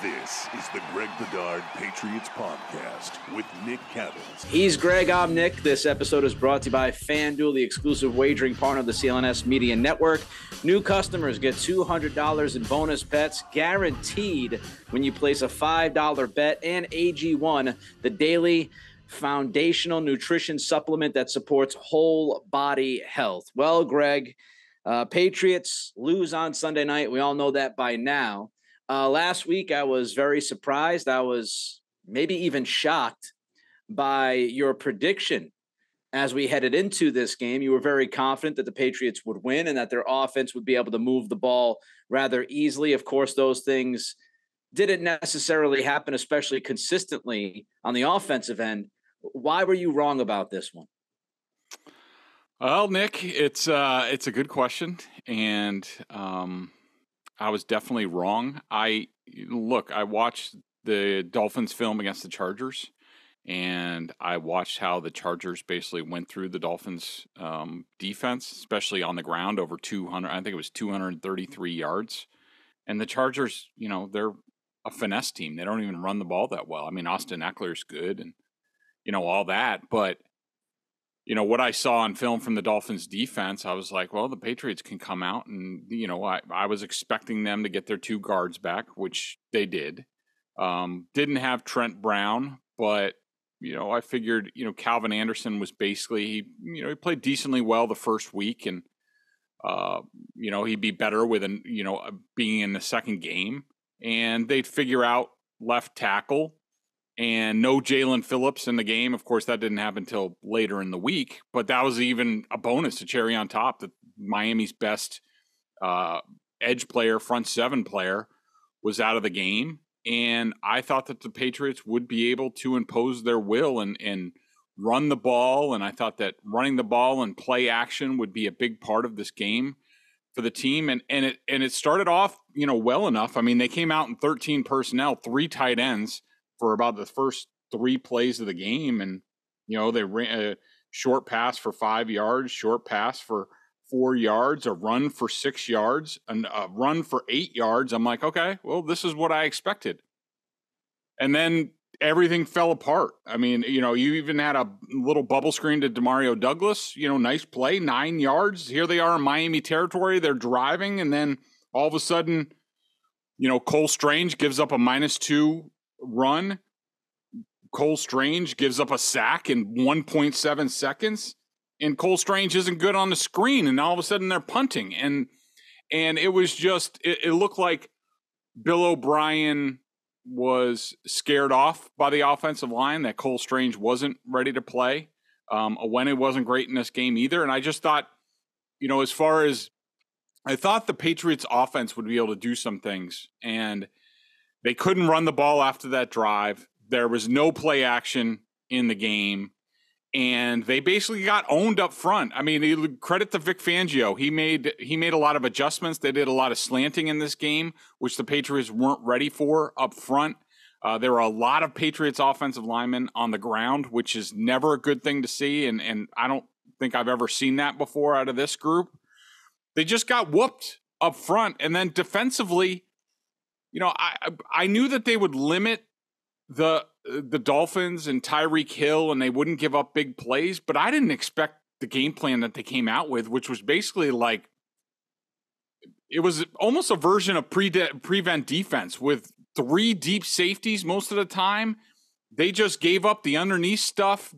This is the Greg Bedard Patriots Podcast with Nick Cavins. He's Greg, I'm Nick. This episode is brought to you by FanDuel, the exclusive wagering partner of the CLNS Media Network. New customers get $200 in bonus bets guaranteed when you place a $5 bet, and AG1, the daily foundational nutrition supplement that supports whole body health. Well, Greg, Patriots lose on Sunday night. We all know that by now. Last week, I was very surprised. I was maybe even shocked by your prediction as we headed into this game. You were very confident that the Patriots would win and that their offense would be able to move the ball rather easily. Of course, those things didn't necessarily happen, especially consistently on the offensive end. Why were you wrong about this one? Well, Nick, it's a good question, and I was definitely wrong. I watched the Dolphins film against the Chargers, and I watched how the Chargers basically went through the Dolphins defense, especially on the ground, over 200. I think it was 233 yards. And the Chargers, they're a finesse team. They don't even run the ball that well. I mean, Austin Eckler's good and, all that. But, what I saw on film from the Dolphins defense, I was like, well, the Patriots can come out and, I was expecting them to get their two guards back, which they did. Didn't have Trent Brown, but, I figured, Calvin Anderson was basically, he played decently well the first week, and, he'd be better with being in the second game, and they'd figure out left tackle. And no Jalen Phillips in the game. Of course, that didn't happen until later in the week, but that was even a bonus, a cherry on top, that Miami's best edge player, front seven player, was out of the game. And I thought that the Patriots would be able to impose their will and run the ball. And I thought that running the ball and play action would be a big part of this game for the team. And it started off, well enough. I mean, they came out in 13 personnel, 3 tight ends, for about the first 3 plays of the game. And, they ran a short pass for 5 yards, short pass for 4 yards, a run for 6 yards, and a run for 8 yards. I'm like, okay, well, this is what I expected. And then everything fell apart. I mean, you even had a little bubble screen to Demario Douglas, nice play, 9 yards. Here they are in Miami territory. They're driving. And then all of a sudden, Cole Strange gives up a -2 run. Cole Strange gives up a sack in 1.7 seconds, and Cole Strange isn't good on the screen, and all of a sudden they're punting, and it was just it looked like Bill O'Brien was scared off by the offensive line, that Cole Strange wasn't ready to play. Owene wasn't great in this game either, and I just thought, as far as I thought the Patriots offense would be able to do some things, and they couldn't run the ball after that drive. There was no play action in the game, and they basically got owned up front. I mean, credit to Vic Fangio. He made a lot of adjustments. They did a lot of slanting in this game, which the Patriots weren't ready for up front. There were a lot of Patriots offensive linemen on the ground, which is never a good thing to see, and I don't think I've ever seen that before out of this group. They just got whooped up front, and then defensively, I knew that they would limit the Dolphins and Tyreek Hill, and they wouldn't give up big plays, but I didn't expect the game plan that they came out with, which was basically like, it was almost a version of prevent defense with 3 deep safeties most of the time. They just gave up the underneath stuff.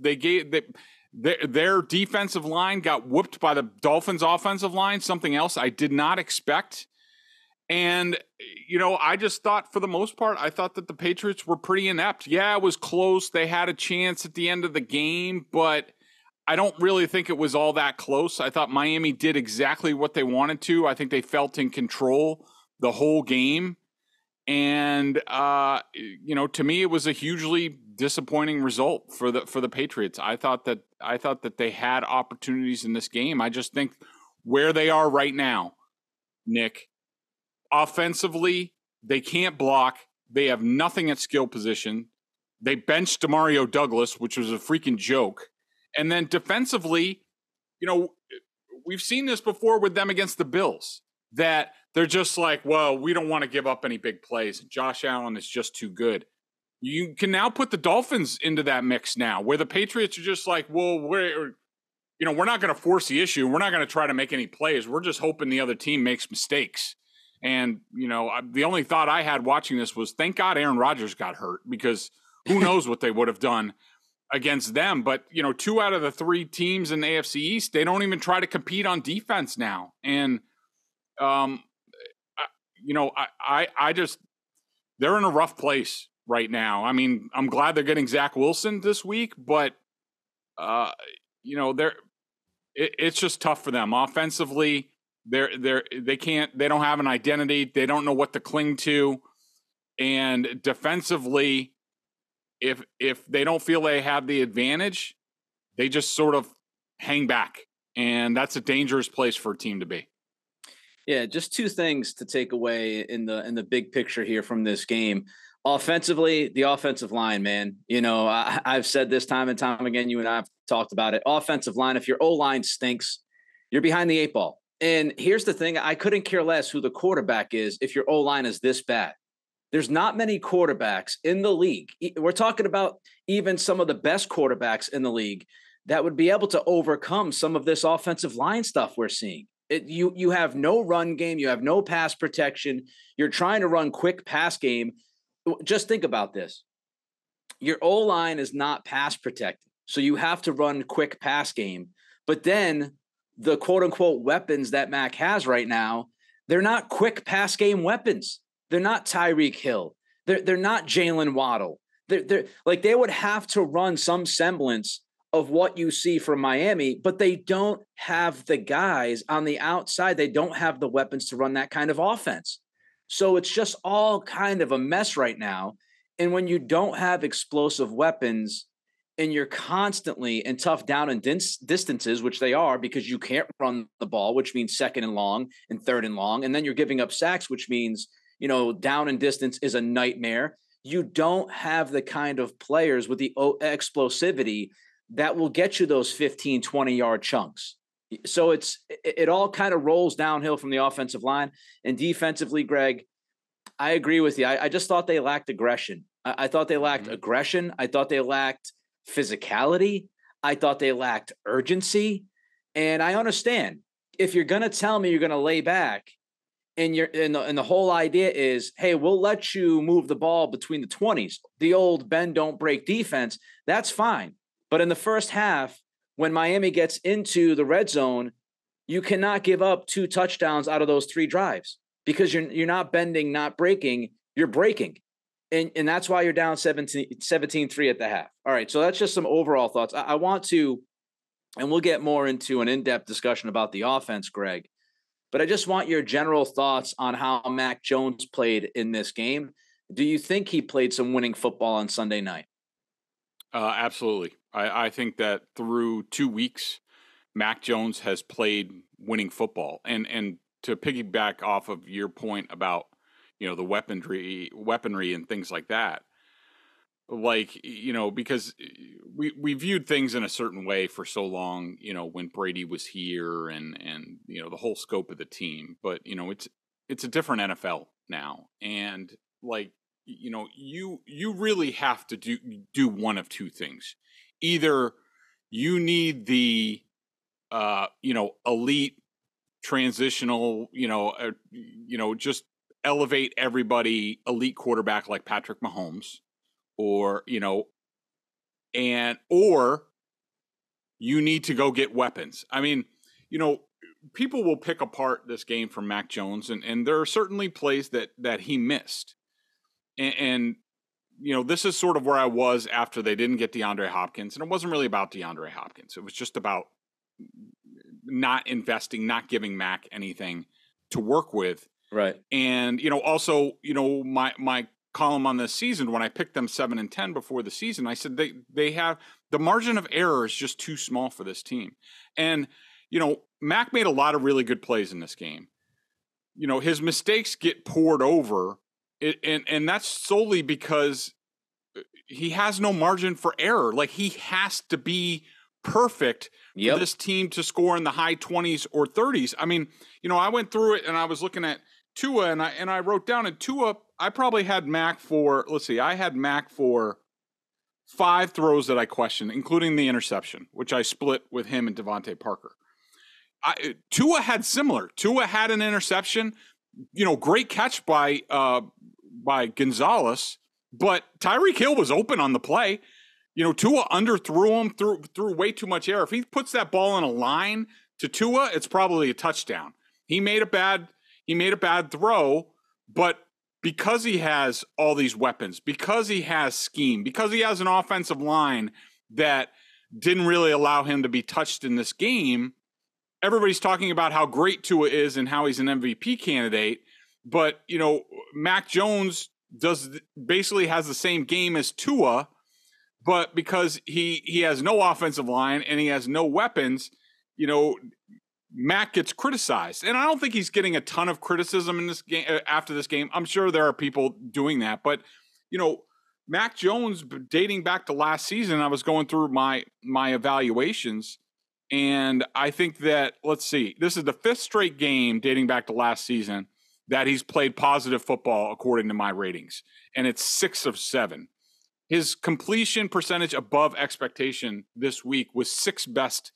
Their defensive line got whooped by the Dolphins offensive line, something else I did not expect. And, I just thought, for the most part, I thought that the Patriots were pretty inept. Yeah, it was close. They had a chance at the end of the game, but I don't really think it was all that close. I thought Miami did exactly what they wanted to. I think they felt in control the whole game. And, to me, it was a hugely disappointing result for the Patriots. I thought that they had opportunities in this game. I just think where they are right now, Nick, offensively, they can't block. They have nothing at skill position. They benched Demario Douglas, which was a freaking joke. And then defensively, we've seen this before with them against the Bills, that they're just like, well, we don't want to give up any big plays. Josh Allen is just too good. You can now put the Dolphins into that mix now, where the Patriots are just like, well, we're not going to force the issue. We're not going to try to make any plays. We're just hoping the other team makes mistakes. And, the only thought I had watching this was, thank God Aaron Rodgers got hurt, because who knows what they would have done against them. But, 2 out of the 3 teams in the AFC East, they don't even try to compete on defense now. And, I just, they're in a rough place right now. I mean, I'm glad they're getting Zach Wilson this week, but, it's just tough for them offensively. They don't have an identity. They don't know what to cling to. And defensively, if they don't feel they have the advantage, they just sort of hang back. And that's a dangerous place for a team to be. Yeah, just 2 things to take away in the big picture here from this game. Offensively, the offensive line, man. I've said this time and time again. You and I have talked about it. Offensive line, if your O-line stinks, you're behind the 8 ball. And here's the thing. I couldn't care less who the quarterback is if your O-line is this bad. There's not many quarterbacks in the league. We're talking about even some of the best quarterbacks in the league that would be able to overcome some of this offensive line stuff we're seeing. You have no run game. You have no pass protection. You're trying to run quick pass game. Just think about this. Your O-line is not pass protected, so you have to run quick pass game. But then the quote-unquote weapons that Mac has right now, they're not quick pass game weapons. They're not Tyreek Hill. They're not Jalen Waddle. They're like, they would have to run some semblance of what you see from Miami, but they don't have the guys on the outside. They don't have the weapons to run that kind of offense. So it's just all kind of a mess right now. And when you don't have explosive weapons and you're constantly in tough down and distances, which they are, because you can't run the ball, which means 2nd and long and 3rd and long. And then you're giving up sacks, which means, down and distance is a nightmare. You don't have the kind of players with the explosivity that will get you those 15, 20-yard chunks. So it all kind of rolls downhill from the offensive line. And defensively, Greg, I agree with you. I just thought they lacked aggression. I thought they lacked aggression. I thought they lacked physicality. I thought they lacked urgency. And I understand, if you're going to tell me you're going to lay back and the whole idea is, hey, we'll let you move the ball between the 20s, the old bend don't break defense, that's fine. But in the first half, when Miami gets into the red zone, you cannot give up 2 touchdowns out of those 3 drives, because you're not bending, not breaking, you're breaking. And that's why you're down 17-3 at the half. All right, so that's just some overall thoughts. I want to, and we'll get more into an in-depth discussion about the offense, Greg, but I just want your general thoughts on how Mac Jones played in this game. Do you think he played some winning football on Sunday night? Absolutely. I think that through 2 weeks, Mac Jones has played winning football. And to piggyback off of your point about, the weaponry and things like that, because we viewed things in a certain way for so long, when Brady was here and the whole scope of the team. But, it's a different NFL now. And you really have to do one of 2 things. Either you need the elite transitional, just elevate everybody, elite quarterback like Patrick Mahomes, or you need to go get weapons. I mean, people will pick apart this game from Mac Jones, and there are certainly plays that he missed. And this is sort of where I was after they didn't get DeAndre Hopkins. And it wasn't really about DeAndre Hopkins. It was just about not investing, not giving Mac anything to work with. Right. And, also, my column on this season, when I picked them 7-10 before the season, I said they have the margin of error is just too small for this team. And, Mac made a lot of really good plays in this game. His mistakes get poured over. And that's solely because he has no margin for error. Like, he has to be perfect for this team to score in the high 20s or 30s. I mean, I went through it and I was looking at, Tua, and I wrote down in Tua, I probably had Mac for, I had Mac for 5 throws that I questioned, including the interception, which I split with him and Devontae Parker. Tua had similar. Tua had an interception, great catch by Gonzalez, but Tyreek Hill was open on the play. Tua underthrew him, threw way too much air. If he puts that ball in a line to Tua, it's probably a touchdown. He made a bad throw, but because he has all these weapons, because he has scheme, because he has an offensive line that didn't really allow him to be touched in this game, everybody's talking about how great Tua is and how he's an MVP candidate. But, Mac Jones basically has the same game as Tua, but because he has no offensive line and he has no weapons, Mac gets criticized. And I don't think he's getting a ton of criticism in this game after this game. I'm sure there are people doing that, but Mac Jones, dating back to last season, I was going through my evaluations, and I think that, this is the 5th straight game dating back to last season that he's played positive football according to my ratings, and it's 6 of 7. His completion percentage above expectation this week was 6th best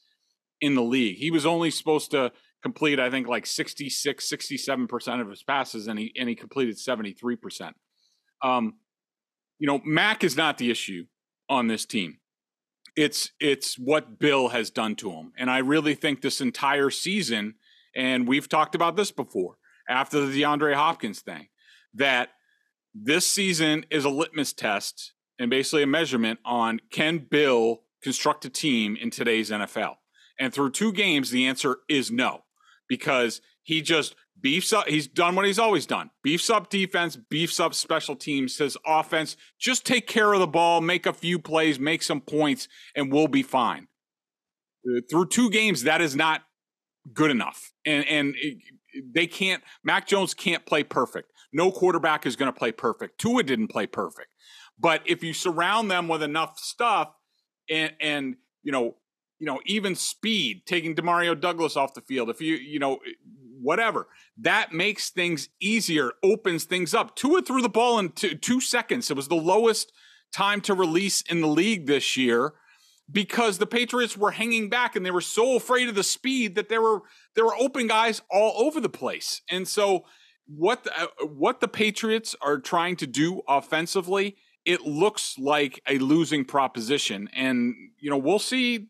in the league. He was only supposed to complete, I think, like 66, 67% of his passes, and he completed 73%. Mac is not the issue on this team. It's what Bill has done to him. And I really think this entire season, and we've talked about this before, after the DeAndre Hopkins thing, that this season is a litmus test and basically a measurement on, can Bill construct a team in today's NFL? And through 2 games, the answer is no, because he just beefs up. He's done what he's always done. Beefs up defense, beefs up special teams, says offense, just take care of the ball, make a few plays, make some points, and we'll be fine. Through 2 games, that is not good enough. And they can't, Mac Jones can't play perfect. No quarterback is going to play perfect. Tua didn't play perfect. But if you surround them with enough stuff and even speed, taking Demario Douglas off the field, if whatever, that makes things easier, opens things up. Tua threw the ball in 2 seconds. It was the lowest time to release in the league this year because the Patriots were hanging back and they were so afraid of the speed that there were open guys all over the place. And so what the Patriots are trying to do offensively, it looks like a losing proposition. And, we'll see,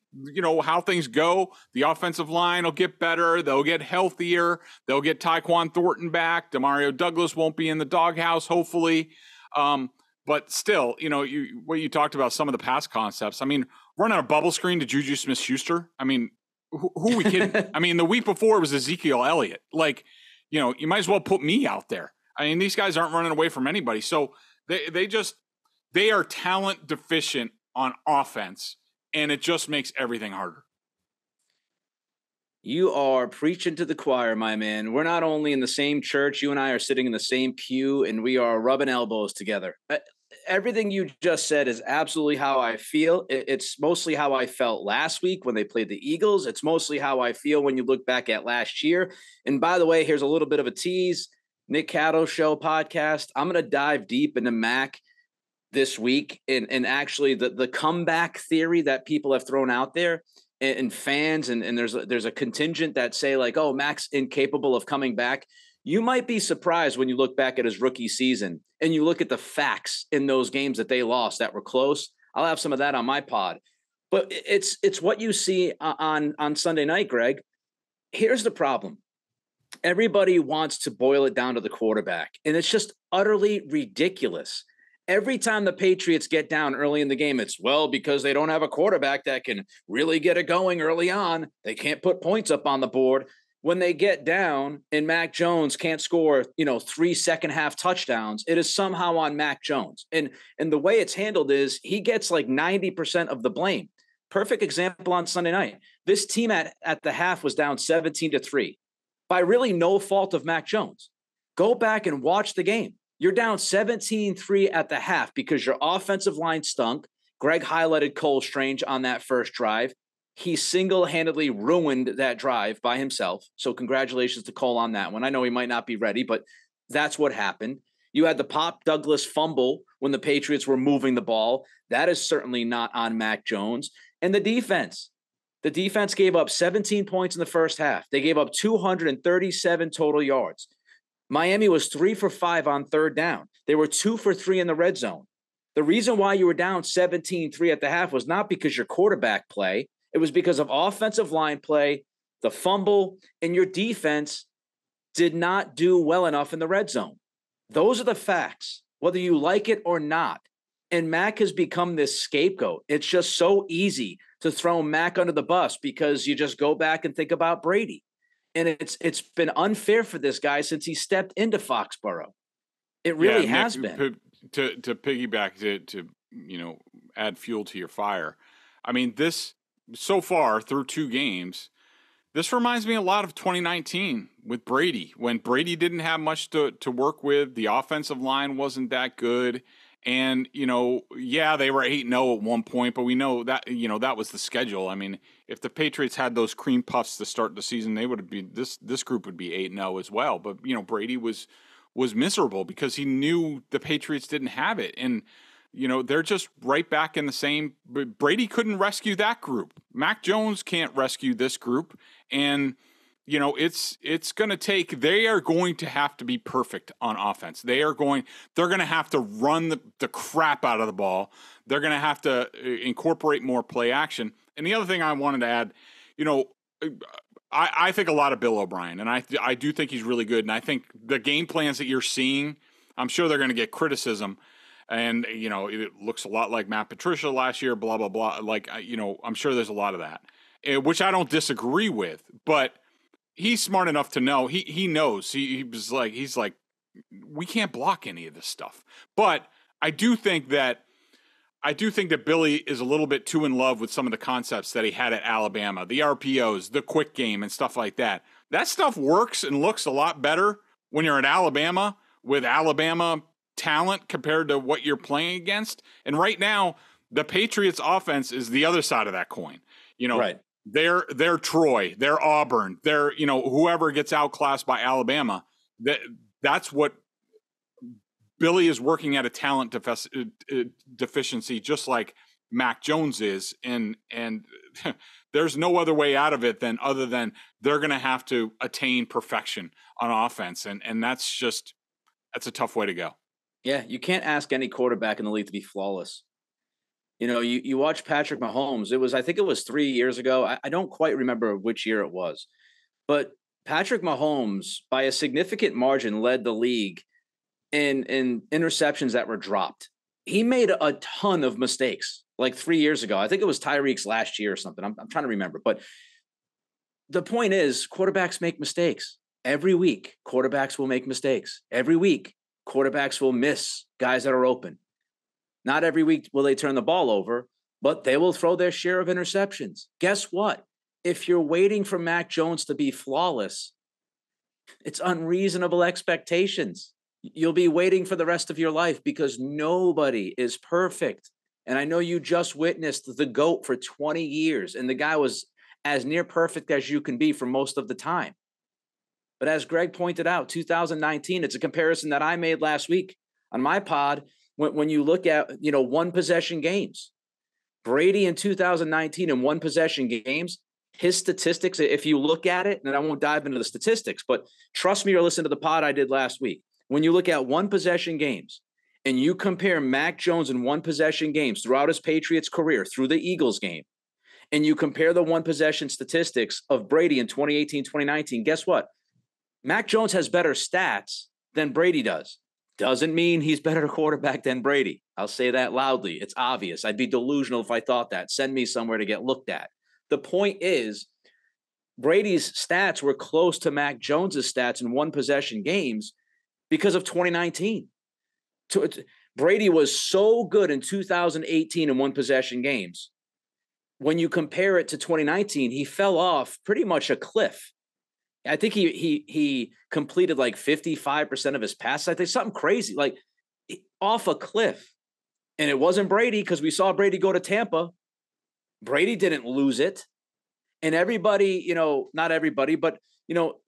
how things go. The offensive line will get better. They'll get healthier. They'll get Tyquan Thornton back. Demario Douglas won't be in the doghouse, hopefully. But still, what you talked about, some of the pass concepts. I mean, running a bubble screen to Juju Smith-Schuster. I mean, who are we kidding? I mean, the week before it was Ezekiel Elliott. Like, you might as well put me out there. I mean, these guys aren't running away from anybody. So they are talent deficient on offense, and it just makes everything harder. You are preaching to the choir, my man. We're not only in the same church, you and I are sitting in the same pew, and we are rubbing elbows together. Everything you just said is absolutely how I feel. It's mostly how I felt last week when they played the Eagles. It's mostly how I feel when you look back at last year. And by the way, here's a little bit of a tease. Nick Cato Show podcast. I'm going to dive deep into Mac this week and actually the comeback theory that people have thrown out there and fans and there's a contingent that say like, oh, Mac's incapable of coming back. You might be surprised when you look back at his rookie season and you look at the facts in those games that they lost that were close. I'll have some of that on my pod, but it's what you see on Sunday night, Greg. Here's the problem. Everybody wants to boil it down to the quarterback, and it's just utterly ridiculous. Every time the Patriots get down early in the game, it's, because they don't have a quarterback that can really get it going early on. They can't put points up on the board. When they get down and Mac Jones can't score, 3 second-half touchdowns, it is somehow on Mac Jones. And the way it's handled is he gets like 90% of the blame. Perfect example on Sunday night. This team at the half was down 17-3 by really no fault of Mac Jones. Go back and watch the game. You're down 17-3 at the half because your offensive line stunk. Greg highlighted Cole Strange on that first drive. he single-handedly ruined that drive by himself. So congratulations to Cole on that one. I know he might not be ready, but that's what happened. You had the Pop Douglas fumble when the Patriots were moving the ball. That is certainly not on Mac Jones. And the defense. The defense gave up 17 points in the first half. They gave up 237 total yards. Miami was 3 for 5 on third down. They were 2 for 3 in the red zone. The reason why you were down 17-3 at the half was not because your quarterback play. It was because of offensive line play, the fumble, and your defense did not do well enough in the red zone. Those are the facts, whether you like it or not. And Mac has become this scapegoat. It's just so easy to throw Mac under the bus because you just go back and think about Brady. And it's been unfair for this guy since he stepped into Foxborough. It really has been. To piggyback to add fuel to your fire. I mean, this so far through 2 games, this reminds me a lot of 2019 with Brady, when Brady didn't have much to work with. The offensive line wasn't that good. And, they were 8-0 at one point, but we know that, that was the schedule. I mean, if the Patriots had those cream puffs to start the season, they would have been, this group would be 8-0 as well. But, Brady was miserable because he knew the Patriots didn't have it. And, they're just right back in the same. Brady couldn't rescue that group. Mac Jones can't rescue this group. And, it's going to take, they are going to have to be perfect on offense. They're going to have to run the crap out of the ball. They're going to have to incorporate more play action. And the other thing I wanted to add, I think a lot of Bill O'Brien, and I do think he's really good. And I think the game plans that you're seeing, I'm sure they're going to get criticism. And, it looks a lot like Matt Patricia last year, blah, blah, blah. Like, I'm sure there's a lot of that, which I don't disagree with. But he's smart enough to know. He knows. He's like, we can't block any of this stuff. But I do think that Billy is a little bit too in love with some of the concepts that he had at Alabama, the RPOs, the quick game, and stuff like that. That stuff works and looks a lot better when you're at Alabama with Alabama talent compared to what you're playing against. And right now, the Patriots offense is the other side of that coin. Right. They're Troy, they're Auburn, they're, whoever gets outclassed by Alabama. That's what Billy is working at, a talent deficiency, just like Mac Jones is. And there's no other way out of it other than they're going to have to attain perfection on offense. And that's a tough way to go. Yeah, you can't ask any quarterback in the league to be flawless. You watch Patrick Mahomes. I think it was 3 years ago. I don't quite remember which year it was, but Patrick Mahomes, by a significant margin, led the league in interceptions that were dropped. He made a ton of mistakes like 3 years ago. I think it was Tyreek's last year or something. I'm trying to remember, but the point is, quarterbacks make mistakes every week. Quarterbacks will make mistakes every week. Quarterbacks will miss guys that are open. Not every week will they turn the ball over, but they will throw their share of interceptions. Guess what? If you're waiting for Mac Jones to be flawless, it's unreasonable expectations. You'll be waiting for the rest of your life because nobody is perfect. And I know you just witnessed the GOAT for 20 years, and the guy was as near perfect as you can be for most of the time. But as Greg pointed out, 2019, it's a comparison that I made last week on my pod. When you look at, one possession games, Brady in 2019 in one possession games, his statistics, if you look at it, and I won't dive into the statistics, but trust me or listen to the pod I did last week. When you look at one possession games and you compare Mac Jones in one possession games throughout his Patriots career through the Eagles game, and you compare the one possession statistics of Brady in 2018, 2019, guess what? Mac Jones has better stats than Brady does. Doesn't mean he's better quarterback than Brady. I'll say that loudly. It's obvious. I'd be delusional if I thought that. Send me somewhere to get looked at. The point is, Brady's stats were close to Mac Jones's stats in one possession games because of 2019. Brady was so good in 2018 in one possession games. When you compare it to 2019, he fell off pretty much a cliff. I think he completed like 55% of his passes. I think something crazy, like off a cliff. And it wasn't Brady because we saw Brady go to Tampa. Brady didn't lose it. And everybody, not everybody, but,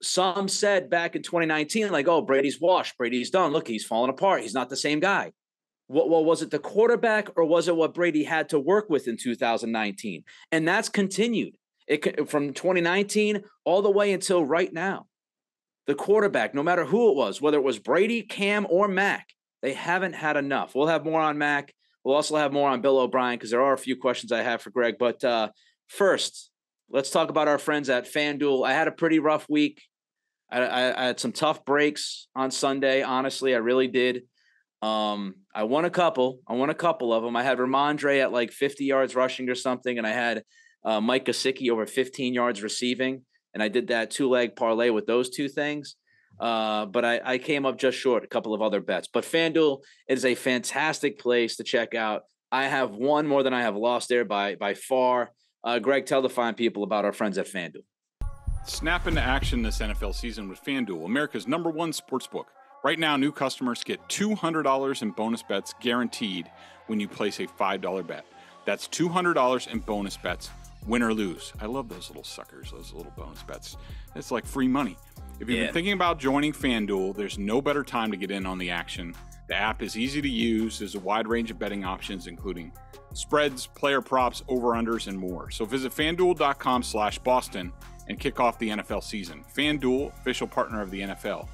some said back in 2019, like, oh, Brady's washed. Brady's done. Look, he's falling apart. He's not the same guy. Well, was it the quarterback or was it what Brady had to work with in 2019? And that's continued from 2019 all the way until right now. The quarterback, no matter who it was, whether it was Brady, Cam, or Mac, they haven't had enough. We'll have more on Mac. We'll also have more on Bill O'Brien because there are a few questions I have for Greg. But first, let's talk about our friends at FanDuel. I had a pretty rough week. I had some tough breaks on Sunday. Honestly, I really did. I won a couple of them. I had Ramondre at like 50 yards rushing or something. And I had Mike Gesicki over 15 yards receiving. And I did that 2-leg parlay with those two things. But I came up just short a couple of other bets. But FanDuel is a fantastic place to check out. I have won more than I have lost there by far. Greg, tell the fine people about our friends at FanDuel. Snap into action this NFL season with FanDuel, America's #1 sportsbook. Right now, new customers get $200 in bonus bets guaranteed when you place a $5 bet. That's $200 in bonus bets, win or lose. I love those little suckers, those little bonus bets. It's like free money. If you've been thinking about joining FanDuel, there's no better time to get in on the action. The app is easy to use. There's a wide range of betting options, including spreads, player props, over-unders, and more. So visit FanDuel.com/Boston and kick off the NFL season. FanDuel, official partner of the NFL.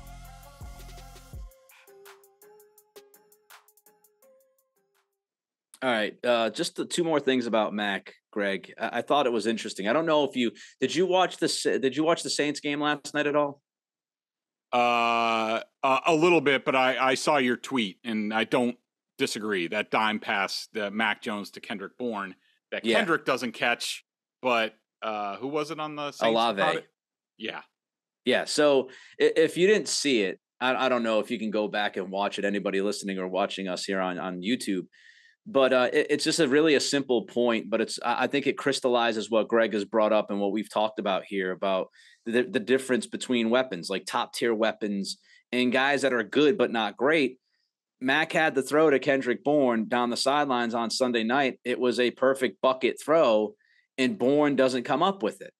All right. Just the two more things about Mac, Greg. I thought it was interesting. I don't know if did you watch the Saints game last night at all? A little bit, but I saw your tweet and I don't disagree. That dime pass, the Mac Jones to Kendrick Bourne that Kendrick doesn't catch, but who was it on the Saints? Olave. Yeah. Yeah. So if you didn't see it, I don't know if you can go back and watch it, anybody listening or watching us here on YouTube. But it's just really a simple point, but I think it crystallizes what Greg has brought up and what we've talked about here about the difference between weapons, like top tier weapons and guys that are good but not great. Mac had the throw to Kendrick Bourne down the sidelines on Sunday night. It was a perfect bucket throw, and Bourne doesn't come up with it.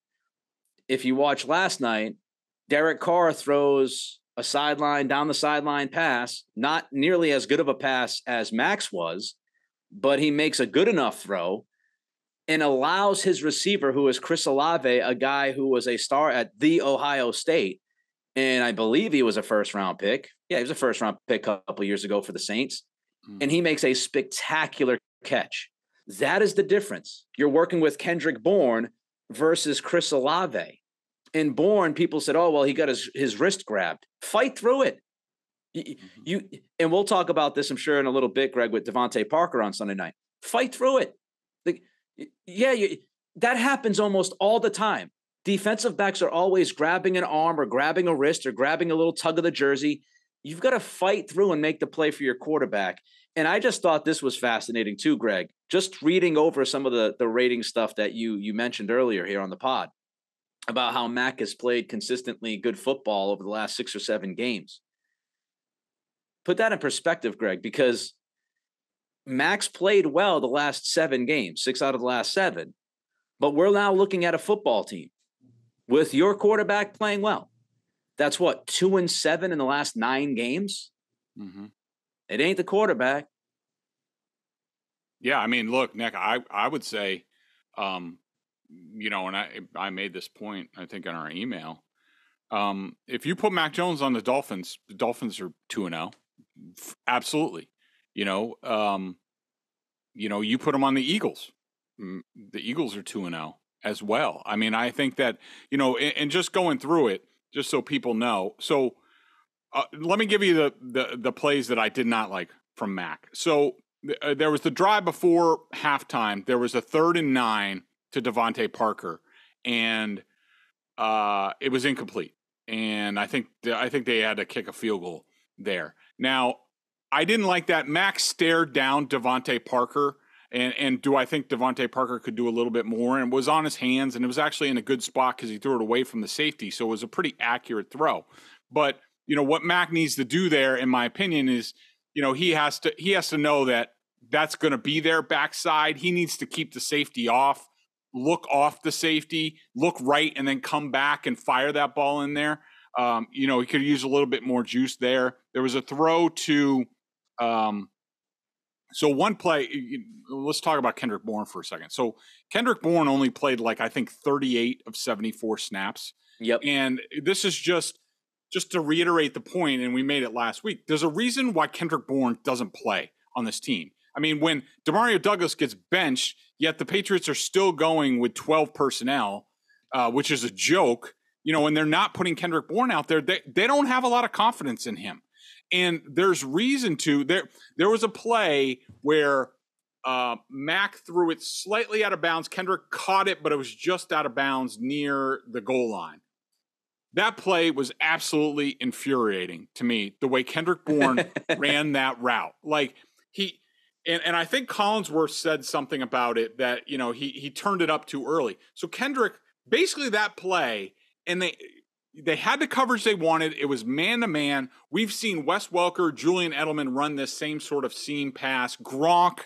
If you watch last night, Derek Carr throws a down the sideline pass, not nearly as good of a pass as Max was, but he makes a good enough throw and allows his receiver, who is Chris Olave, a guy who was a star at the Ohio State, and I believe he was a first-round pick. Yeah, he was a first-round pick a couple years ago for the Saints, and he makes a spectacular catch. That is the difference. You're working with Kendrick Bourne versus Chris Olave. In Bourne, people said, oh, well, he got his wrist grabbed. Fight through it. And we'll talk about this, I'm sure, in a little bit, Greg, with Devontae Parker on Sunday night. Fight through it. That happens almost all the time. Defensive backs are always grabbing an arm or grabbing a wrist or grabbing a little tug of the jersey. You've got to fight through and make the play for your quarterback. And I just thought this was fascinating too, Greg. Just reading over some of the rating stuff that you mentioned earlier here on the pod about how Mac has played consistently good football over the last 6 or 7 games. Put that in perspective, Greg, because Max played well the last 7 games, 6 out of the last 7. But we're now looking at a football team with your quarterback playing well. That's what, 2-7 in the last 9 games? Mm-hmm. It ain't the quarterback. Yeah, I mean, look, Nick, I would say, and I made this point, I think, in our email. If you put Mac Jones on the Dolphins are 2-0. Absolutely. You put him on the Eagles. The Eagles are 2-0 as well. I mean, I think that, and just going through it, just so people know. So let me give you the plays that I did not like from Mac. So there was the drive before halftime. There was a 3rd and 9 to Devontae Parker, and it was incomplete. And I think they had to kick a field goal there. Now, I didn't like that. Max stared down Devontae Parker, and do I think Devontae Parker could do a little bit more? And it was on his hands, and it was actually in a good spot because he threw it away from the safety, so it was a pretty accurate throw. But, what Mac needs to do there, in my opinion, is, he has to know that that's going to be their backside. He needs to keep the safety off. look off the safety, look right, and then come back and fire that ball in there. He could use a little bit more juice there. There was a throw to so one play, let's talk about Kendrick Bourne for a second. So Kendrick Bourne only played I think 38 of 74 snaps. Yep. And this is just to reiterate the point, and we made it last week, there's a reason why Kendrick Bourne doesn't play on this team. I mean, when Demario Douglas gets benched, yet the Patriots are still going with 12 personnel, which is a joke, and they're not putting Kendrick Bourne out there. They don't have a lot of confidence in him. And there's reason to. There was a play where Mack threw it slightly out of bounds. Kendrick caught it, but it was just out of bounds near the goal line. That play was absolutely infuriating to me, the way Kendrick Bourne ran that route. And I think Collinsworth said something about it that, he turned it up too early. So Kendrick, basically that play, and they had the coverage they wanted. It was man-to-man. We've seen Wes Welker, Julian Edelman run this same sort of seam pass. Gronk,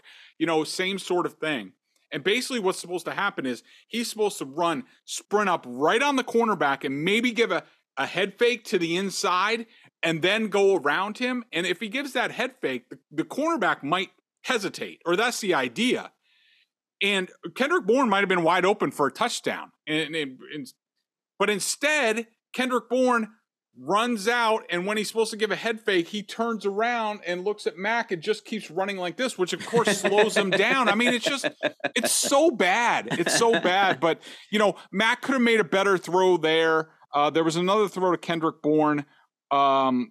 same sort of thing. And basically what's supposed to happen is he's supposed to sprint up right on the cornerback and maybe give a head fake to the inside and then go around him. And if he gives that head fake, the cornerback might hesitate, or that's the idea. And Kendrick Bourne might have been wide open for a touchdown. But instead, Kendrick Bourne runs out, and when he's supposed to give a head fake, he turns around and looks at Mack and just keeps running like this, which of course slows him down. I mean, it's so bad. It's so bad. But, Mack could have made a better throw there. There was another throw to Kendrick Bourne. There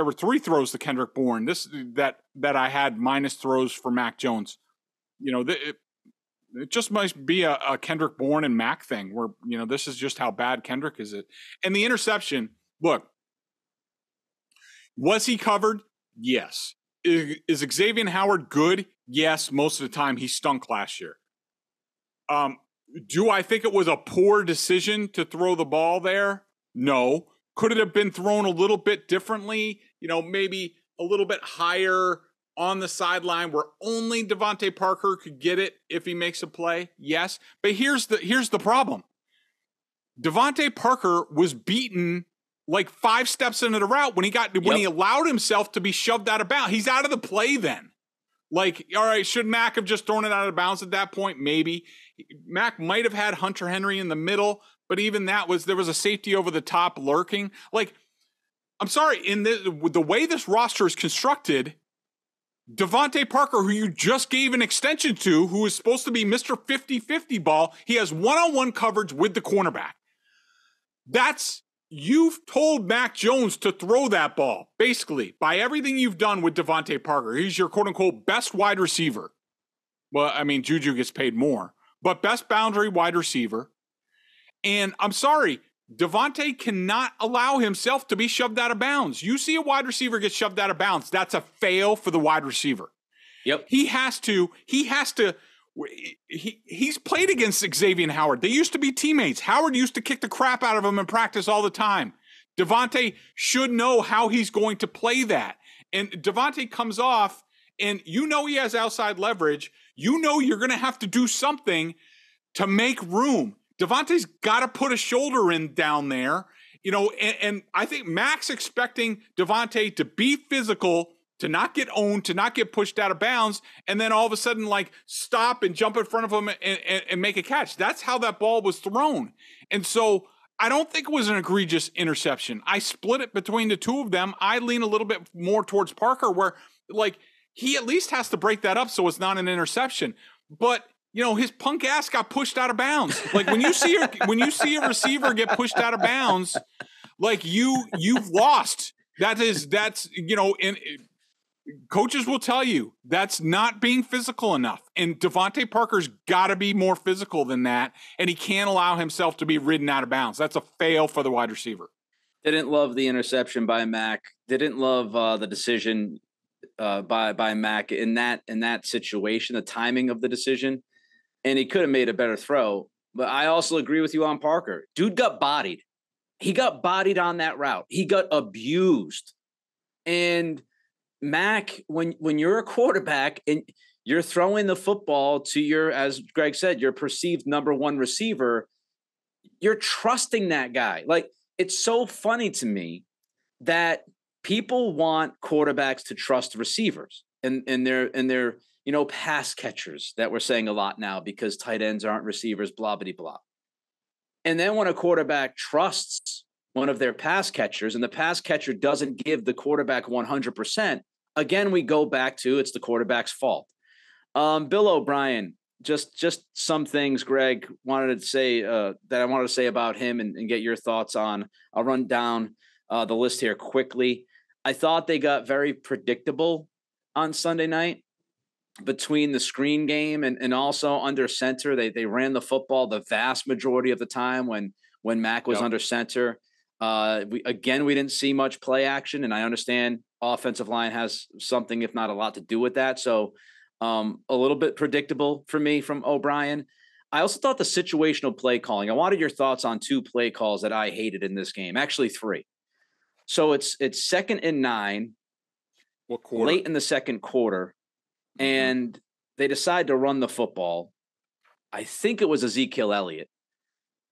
were 3 throws to Kendrick Bourne. That I had minus throws for Mac Jones. It just must be a Kendrick Bourne and Mac thing where, this is just how bad Kendrick is. And the interception, look, was he covered? Yes. Is Xavier Howard good? Yes. Most of the time he stunk last year. Do I think it was a poor decision to throw the ball there? No. Could it have been thrown a little bit differently? Maybe a little bit higher on the sideline where only Devontae Parker could get it if he makes a play? Yes. But here's the problem. Devontae Parker was beaten 5 steps into the route when he allowed himself to be shoved out of bounds. He's out of the play then. All right, should Mack have just thrown it out of bounds at that point? Maybe. Mack might have had Hunter Henry in the middle, but even there was a safety over the top lurking. I'm sorry, in the way this roster is constructed, Devontae Parker, who you just gave an extension to, who is supposed to be Mr. 50-50 ball, he has one-on-one coverage with the cornerback. You've told Mac Jones to throw that ball, basically, by everything you've done with Devontae Parker. He's your quote-unquote best wide receiver. Well, I mean, Juju gets paid more, but best boundary wide receiver. And I'm sorry, Devontae cannot allow himself to be shoved out of bounds. You see a wide receiver get shoved out of bounds, that's a fail for the wide receiver. Yep. He's played against Xavier Howard. They used to be teammates. Howard used to kick the crap out of him in practice all the time. Devontae should know how he's going to play that. And Devontae comes off, and he has outside leverage. You're going to have to do something to make room. Devontae's got to put a shoulder in down there, and I think Mac's expecting Devontae to be physical, to not get owned, to not get pushed out of bounds, and then all of a sudden, stop and jump in front of him and make a catch. That's how that ball was thrown. And so I don't think it was an egregious interception. I split it between the two of them. I lean a little bit more towards Parker, where, he at least has to break that up so it's not an interception. But his punk ass got pushed out of bounds. When you see a receiver get pushed out of bounds, you've lost. And coaches will tell you that's not being physical enough. And Devontae Parker's got to be more physical than that, and he can't allow himself to be ridden out of bounds. That's a fail for the wide receiver. Didn't love the interception by Mac. Didn't love the decision by Mac in that situation, the timing of the decision. And he could have made a better throw. But I also agree with you on Parker. Dude got bodied. He got bodied on that route. He got abused. And Mac, when you're a quarterback and you're throwing the football to your, as Greg said, your perceived number one receiver, you're trusting that guy. Like, it's so funny to me that people want quarterbacks to trust receivers and their pass catchers that we're saying a lot now because tight ends aren't receivers, blah, blah, blah. And then when a quarterback trusts one of their pass catchers and the pass catcher doesn't give the quarterback 100%, again, we go back to it's the quarterback's fault. Bill O'Brien, just some things Greg wanted to say that I wanted to say about him and get your thoughts on. I'll run down the list here quickly. I thought they got very predictable on Sunday night between the screen game and also under center. They ran the football the vast majority of the time when Mac was under center. We didn't see much play action, and I understand offensive line has something, if not a lot, to do with that. So a little bit predictable for me from O'Brien. I also thought the situational play calling. I wanted your thoughts on 2 play calls that I hated in this game. Actually, 3. So it's 2nd and 9. What quarter? Late in the second quarter, and they decide to run the football. I think it was Ezekiel Elliott,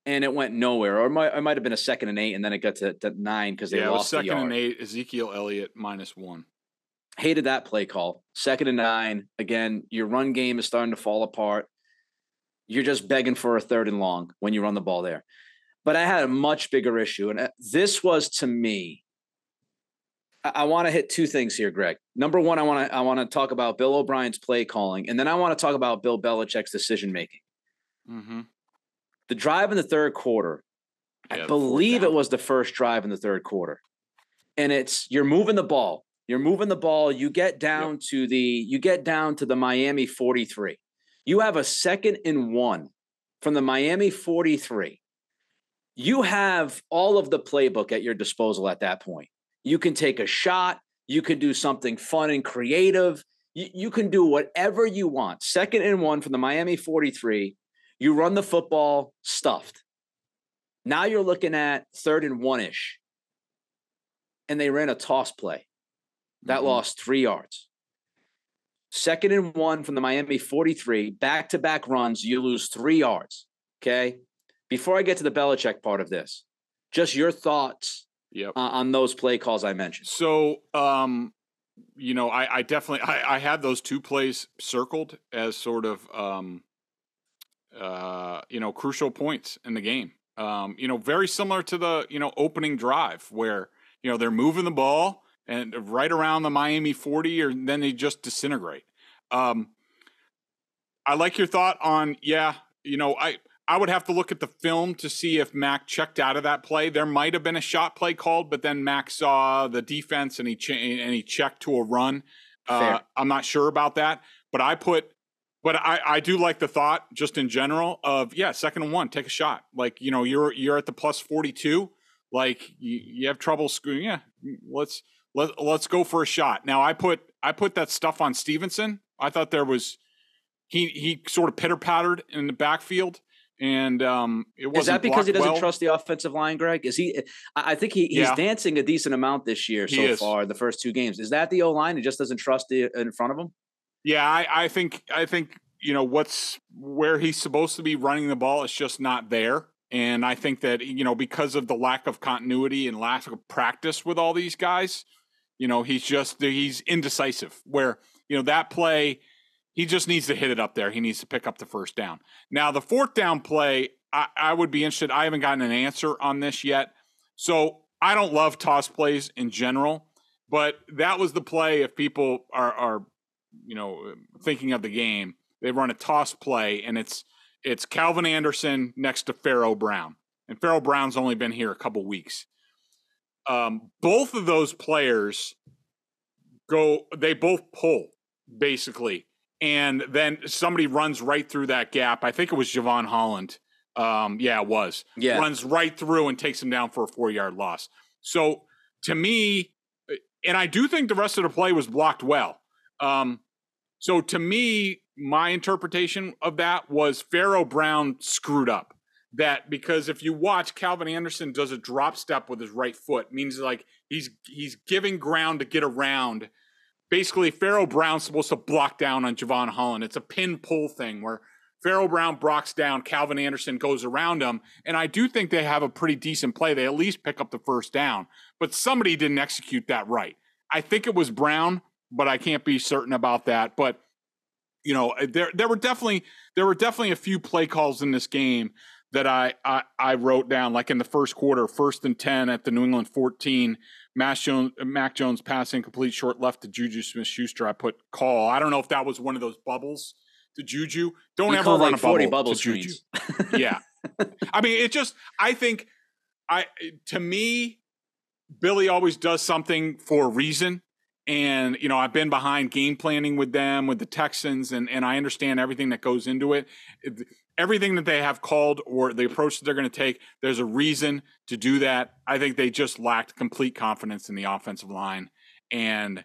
and it went nowhere. Or it might have been a 2nd and 8, and then it got to 9 because they lost the yard. 2nd and 8, Ezekiel Elliott -1. Hated that play call. 2nd and 9. Again, your run game is starting to fall apart. You're just begging for a 3rd and long when you run the ball there. But I had a much bigger issue, and this was, to me, I want to hit 2 things here, Greg. Number one, I want to talk about Bill O'Brien's play calling, and then I want to talk about Bill Belichick's decision making. Mm-hmm. The drive in the third quarter, I believe it was the first drive in the third quarter, and you're moving the ball. You're moving the ball. You get down to the Miami 43. You have a 2nd and 1 from the Miami 43. You have all of the playbook at your disposal at that point. You can take a shot. You can do something fun and creative. You can do whatever you want. 2nd and 1 from the Miami 43. You run the football stuffed. Now you're looking at 3rd and 1-ish. And they ran a toss play. That lost 3 yards. 2nd and 1 from the Miami 43. Back-to-back runs. You lose 3 yards. Okay? Before I get to the Belichick part of this, just your thoughts on those play calls I mentioned. So, I definitely I had those 2 plays circled as sort of crucial points in the game. Very similar to the opening drive where they're moving the ball and right around the Miami 40, or then they just disintegrate. I like your thought on I would have to look at the film to see if Mac checked out of that play. There might have been a shot play called, but then Mac saw the defense and he checked to a run. I'm not sure about that, but I do like the thought just in general of 2nd and 1, take a shot. Like you're at the plus 42, like you have trouble screwing. Yeah, let's go for a shot. Now I put that stuff on Stevenson. I thought there was he sort of pitter pattered in the backfield. And it wasn't. Is that because he doesn't trust the offensive line, Greg? Is he? I think he's dancing a decent amount this year so far. The first 2 games, is that the O-line? He just doesn't trust in front of him. Yeah, I think what's where he's supposed to be running the ball is just not there, and I think that because of the lack of continuity and lack of practice with all these guys, he's indecisive. Where that play. He just needs to hit it up there. He needs to pick up the 1st down. Now, the 4th down play, I would be interested. I haven't gotten an answer on this yet. So I don't love toss plays in general, but that was the play. If people are thinking of the game, they run a toss play, and it's Calvin Anderson next to Pharaoh Brown. And Pharaoh Brown's only been here a couple weeks. Both of those players they both pull, basically. And then somebody runs right through that gap. I think it was Javon Holland. It was. Yeah. Runs right through and takes him down for a 4-yard loss. So to me, and I do think the rest of the play was blocked well. So to me, my interpretation of that was Pharaoh Brown screwed up. That because if you watch, Calvin Anderson does a drop step with his right foot, means like he's giving ground to get around basically Pharaoh Brown's supposed to block down on Javon Holland. It's a pin pull thing where Pharaoh Brown blocks down, Calvin Anderson goes around him, and I do think they have a pretty decent play. They at least pick up the first down, but somebody didn't execute that right. I think it was Brown, but I can't be certain about that. But you know, there were definitely a few play calls in this game that I wrote down, like in the first quarter, 1st and 10 at the New England 14. Mac Jones passing complete short left to Juju Smith-Schuster. I put call. I don't know if that was one of those bubbles to Juju. Don't ever run a 40 bubble to Juju. Yeah. I mean, to me, Billy always does something for a reason. And, you know, I've been behind game planning with them, with the Texans, and I understand everything that goes into it. Everything that they have called or the approach that they're going to take, there's a reason to do that. I think they just lacked complete confidence in the offensive line, and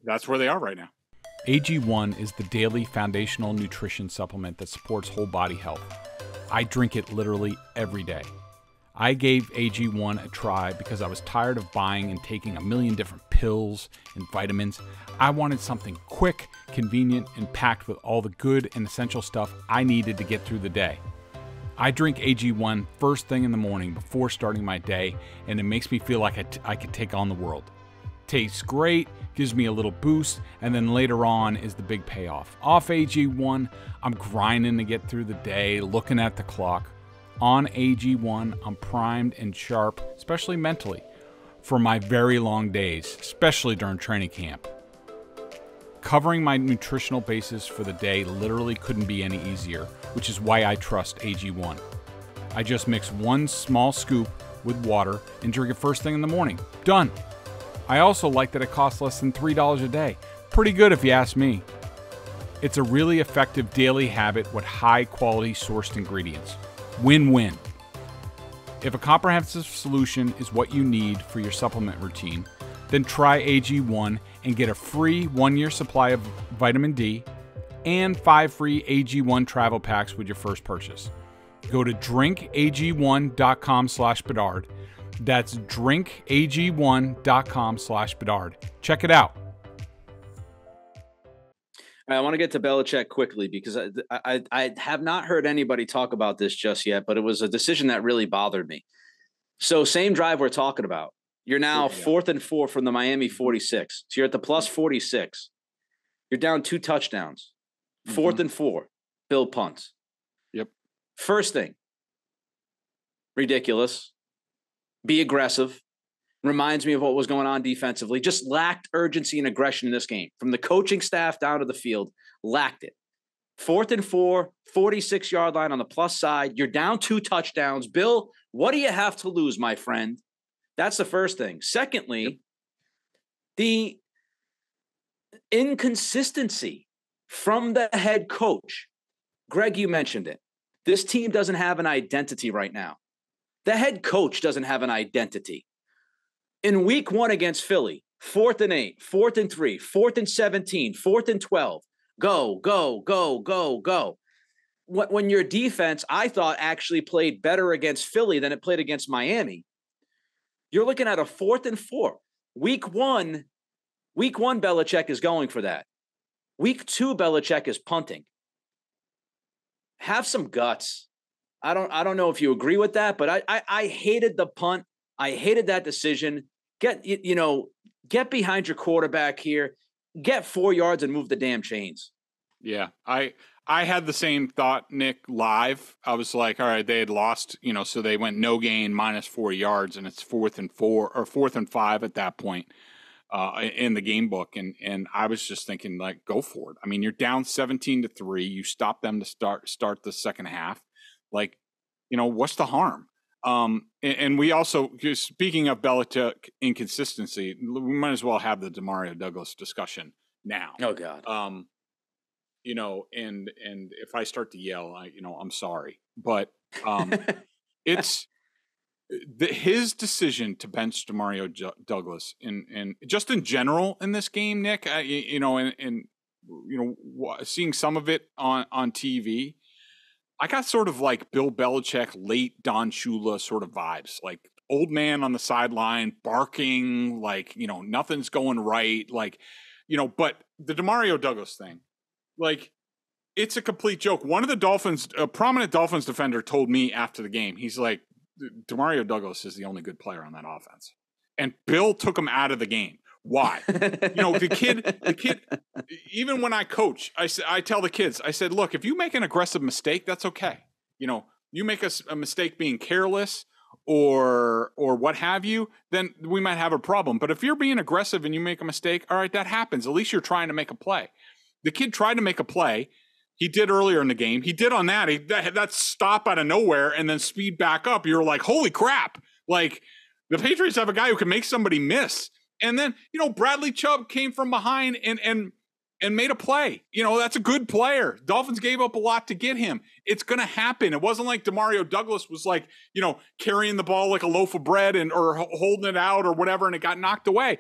that's where they are right now. AG1 is the daily foundational nutrition supplement that supports whole body health. I drink it literally every day. I gave AG1 a try because I was tired of buying and taking a million different pills and vitamins. I wanted something quick, convenient, and packed with all the good and essential stuff I needed to get through the day. I drink AG1 first thing in the morning before starting my day, and it makes me feel like I could take on the world. Tastes great, gives me a little boost, and then later on is the big payoff. Off AG1, I'm grinding to get through the day, looking at the clock. On AG1, I'm primed and sharp, especially mentally, for my very long days, especially during training camp. Covering my nutritional basis for the day literally couldn't be any easier, which is why I trust AG1. I just mix one small scoop with water and drink it first thing in the morning. Done. I also like that it costs less than $3 a day. Pretty good if you ask me. It's a really effective daily habit with high-quality sourced ingredients. Win-win. If a comprehensive solution is what you need for your supplement routine, then try AG1 and get a free 1-year supply of vitamin D and 5 free AG1 travel packs with your first purchase. Go to drinkag1.com/Bedard. That's drinkag1.com/Bedard. Check it out. I want to get to Belichick quickly because I have not heard anybody talk about this just yet, but it was a decision that really bothered me. So same drive we're talking about. You're now 4th and 4 from the Miami 46. So you're at the plus 46. You're down 2 touchdowns. 4th and 4. Bill punts. Yep. First thing. Ridiculous. Be aggressive. Reminds me of what was going on defensively. Just lacked urgency and aggression in this game. From the coaching staff down to the field, lacked it. 4th and 4, 46-yard line on the plus side. You're down 2 touchdowns. Bill, what do you have to lose, my friend? That's the first thing. Secondly, the inconsistency from the head coach. Greg, you mentioned it. This team doesn't have an identity right now. The head coach doesn't have an identity. In week 1 against Philly, 4th and 8, 4th and 3, 4th and 17, 4th and 12, go, go, go, go, go. When your defense, I thought, actually played better against Philly than it played against Miami, you're looking at a 4th and 4. Week one, Belichick is going for that. Week 2, Belichick is punting. Have some guts. I don't know if you agree with that, but I hated the punt. I hated that decision. Get behind your quarterback here. Get 4 yards and move the damn chains. Yeah, I had the same thought, Nick, live. I was like, all right, they had lost, so they went no gain minus 4 yards, and it's 4th and 4 or 4th and 5 at that point in the game book. And I was just thinking, like, go for it. I mean, you're down 17-3. You stop them to start the second half. Like, what's the harm? And we also, speaking of Belichick inconsistency, we might as well have the Demario Douglas discussion now. Oh God. And if I start to yell, I'm sorry, but it's his decision to bench Demario Douglas and just in general in this game, Nick, seeing some of it on TV. I got sort of like Bill Belichick, late Don Shula sort of vibes, like old man on the sideline barking, like, nothing's going right. Like, But the Demario Douglas thing, like, it's a complete joke. One of the Dolphins, a prominent Dolphins defender, told me after the game, he's like, Demario Douglas is the only good player on that offense. And Bill took him out of the game. Why? The kid, even when I coach, I tell the kids, I said, look, if you make an aggressive mistake, that's okay. You make a mistake being careless or what have you, then we might have a problem. But if you're being aggressive and you make a mistake, all right, that happens. At least you're trying to make a play. The kid tried to make a play. He did earlier in the game. He did on that. That stop out of nowhere and then speed back up. You're like, holy crap. Like, the Patriots have a guy who can make somebody miss. And then, Bradley Chubb came from behind and made a play. That's a good player. Dolphins gave up a lot to get him. It's going to happen. It wasn't like Demario Douglas was like, carrying the ball like a loaf of bread or holding it out or whatever, and it got knocked away.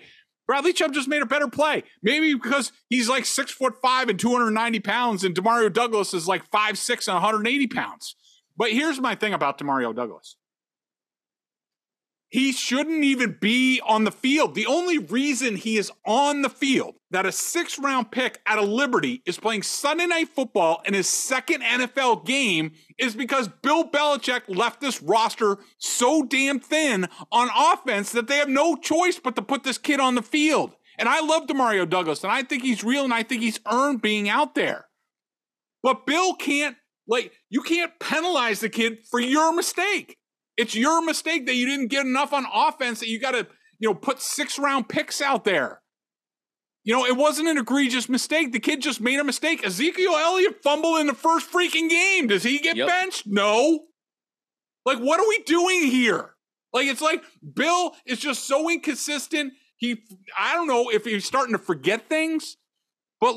Bradley Chubb just made a better play. Maybe because he's like 6'5" and 290 pounds, and Demario Douglas is like 5'6" and 180 pounds. But here's my thing about Demario Douglas. He shouldn't even be on the field. The only reason he is on the field, that a 6th-round pick out of Liberty is playing Sunday Night Football in his second NFL game, is because Bill Belichick left this roster so damn thin on offense that they have no choice but to put this kid on the field. And I love Demario Douglas, and I think he's real, and I think he's earned being out there. But Bill can't, you can't penalize the kid for your mistake. It's your mistake that you didn't get enough on offense, that you got to, put 6th-round picks out there. It wasn't an egregious mistake. The kid just made a mistake. Ezekiel Elliott fumbled in the first freaking game. Does he get benched? No. What are we doing here? It's like Bill is just so inconsistent. I don't know if he's starting to forget things, but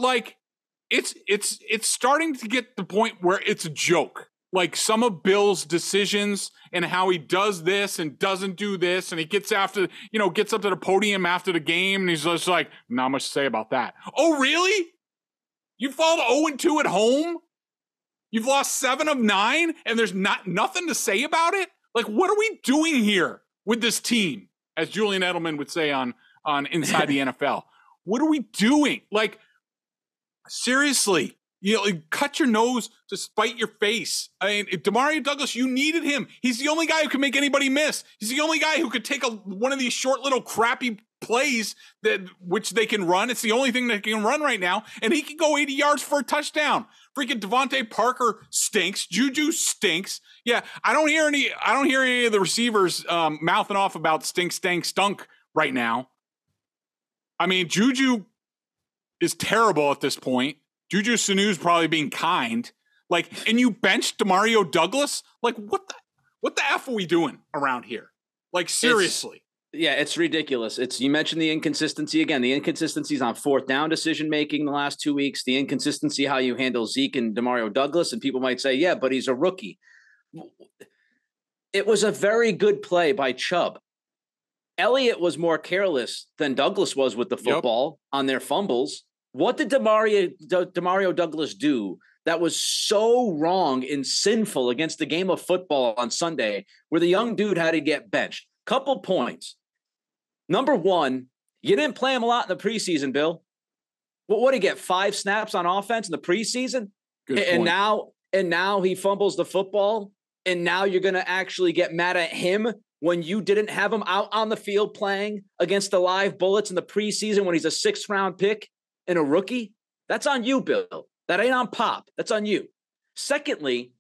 it's starting to get to the point where it's a joke. Some of Bill's decisions and how he does this and doesn't do this, and he gets up to the podium after the game, and he's just like, not much to say about that. Oh, really? You fall to 0-2 at home? You've lost 7 of 9, and there's nothing to say about it? What are we doing here with this team? As Julian Edelman would say on Inside the NFL. What are we doing? Seriously. Cut your nose to spite your face. I mean, Demario Douglas, you needed him. He's the only guy who can make anybody miss. He's the only guy who could take one of these short little crappy plays which they can run. It's the only thing that can run right now, and he can go 80 yards for a touchdown. Freaking Devontae Parker stinks. Juju stinks. Yeah, I don't hear any of the receivers mouthing off about stink, stank, stunk right now. I mean, Juju is terrible at this point. Juju Sanu's probably being kind. And you benched Demario Douglas? What the F are we doing around here? Seriously. It's ridiculous. You mentioned the inconsistency again. The inconsistencies on 4th down decision-making the last 2 weeks, the inconsistency how you handle Zeke and Demario Douglas, and people might say, yeah, but he's a rookie. It was a very good play by Chubb. Elliott was more careless than Douglas was with the football on their fumbles. What did Demario Douglas do that was so wrong and sinful against the game of football on Sunday where the young dude had to get benched? Couple points. Number one, you didn't play him a lot in the preseason, Bill. What did he get? 5 snaps on offense in the preseason? And now he fumbles the football, and now you're going to actually get mad at him when you didn't have him out on the field playing against the live bullets in the preseason when he's a 6th-round pick and a rookie? That's on you, Bill. That ain't on Pop. That's on you. Secondly,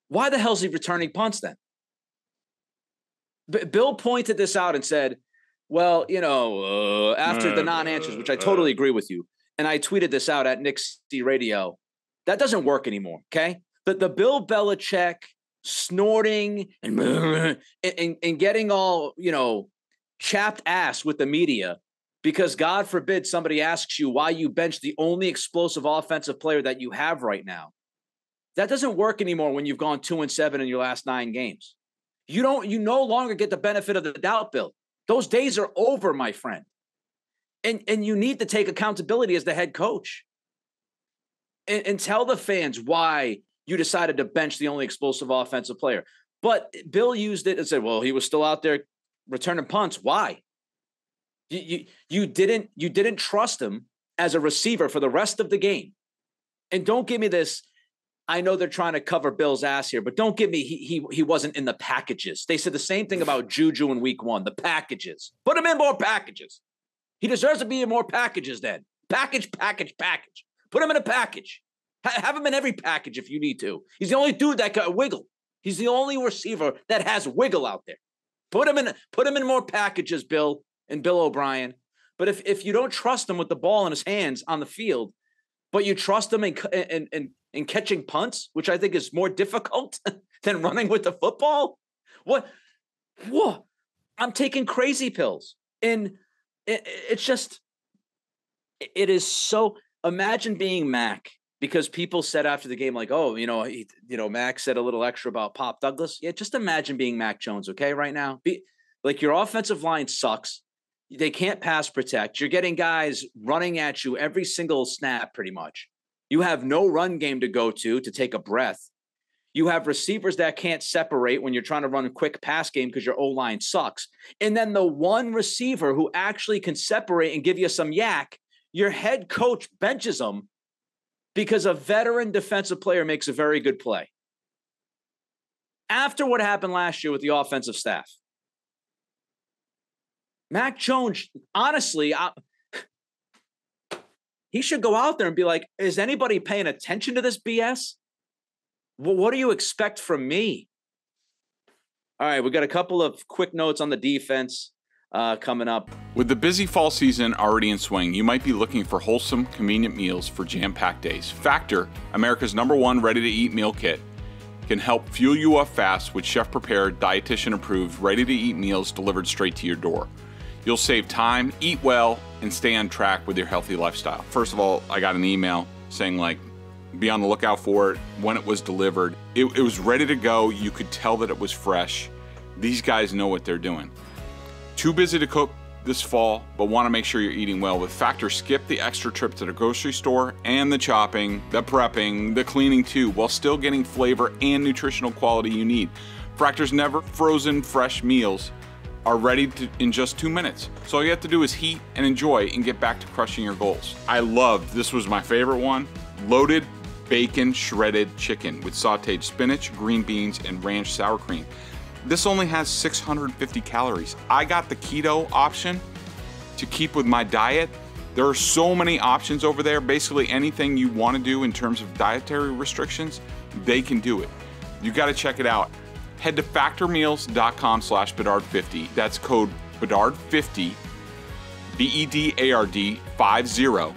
why the hell is he returning punts then? Bill pointed this out and said, well, after the non-answers, which I totally agree with you, and I tweeted this out at Nick C Radio, that doesn't work anymore, okay? But the Bill Belichick snorting and getting all, chapped ass with the media because God forbid somebody asks you why you bench the only explosive offensive player that you have right now. That doesn't work anymore when you've gone 2-7 in your last 9 games. You no longer get the benefit of the doubt, Bill. Those days are over, my friend. And you need to take accountability as the head coach. And tell the fans why you decided to bench the only explosive offensive player. But Bill used it and said, well, he was still out there returning punts. Why? You didn't trust him as a receiver for the rest of the game. And don't give me this. I know they're trying to cover Bill's ass here, but don't give me he wasn't in the packages. They said the same thing about Juju in week 1, the packages. Put him in more packages. He deserves to be in more packages then. Package. Put him in a package. Have him in every package if you need to. He's the only dude that got wiggle. He's the only receiver that has wiggle out there. Put him in more packages, Bill and Bill O'Brien. But if you don't trust him with the ball in his hands on the field, but you trust him in catching punts, which I think is more difficult than running with the football, what? I'm taking crazy pills. And it's just, it is so, imagine being Mac, because people said after the game, like, oh, Mac said a little extra about Pop Douglas. Yeah, just imagine being Mac Jones, okay, right now. Like, your offensive line sucks. They can't pass protect. You're getting guys running at you every single snap pretty much. You have no run game to go to take a breath. You have receivers that can't separate when you're trying to run a quick pass game because your O-line sucks. And then the one receiver who actually can separate and give you some yak, your head coach benches them because a veteran defensive player makes a very good play. After what happened last year with the offensive staff, Mac Jones, honestly, he should go out there and be like, is anybody paying attention to this BS? Well, what do you expect from me? All right, we got a couple of quick notes on the defense coming up. With the busy fall season already in swing, you might be looking for wholesome, convenient meals for jam-packed days. Factor, America's #1 ready-to-eat meal kit, can help fuel you up fast with chef-prepared, dietitian-approved, ready-to-eat meals delivered straight to your door. You'll save time, eat well, and stay on track with your healthy lifestyle. First of all, I got an email saying, like, be on the lookout for it. When it was delivered, it was ready to go. You could tell that it was fresh. These guys know what they're doing. Too busy to cook this fall, but want to make sure you're eating well. With Factor, skip the extra trip to the grocery store and the chopping, the prepping, the cleaning too, while still getting flavor and nutritional quality you need. Factor's never frozen fresh meals are ready in just 2 minutes. So all you have to do is heat and enjoy and get back to crushing your goals. I loved, this was my favorite one, loaded bacon shredded chicken with sauteed spinach, green beans, and ranch sour cream. This only has 650 calories. I got the keto option to keep with my diet. There are so many options over there. Basically anything you want to do in terms of dietary restrictions, they can do it. You got to check it out. Head to factormeals.com/Bedard50. That's code Bedard50, BEDARD 50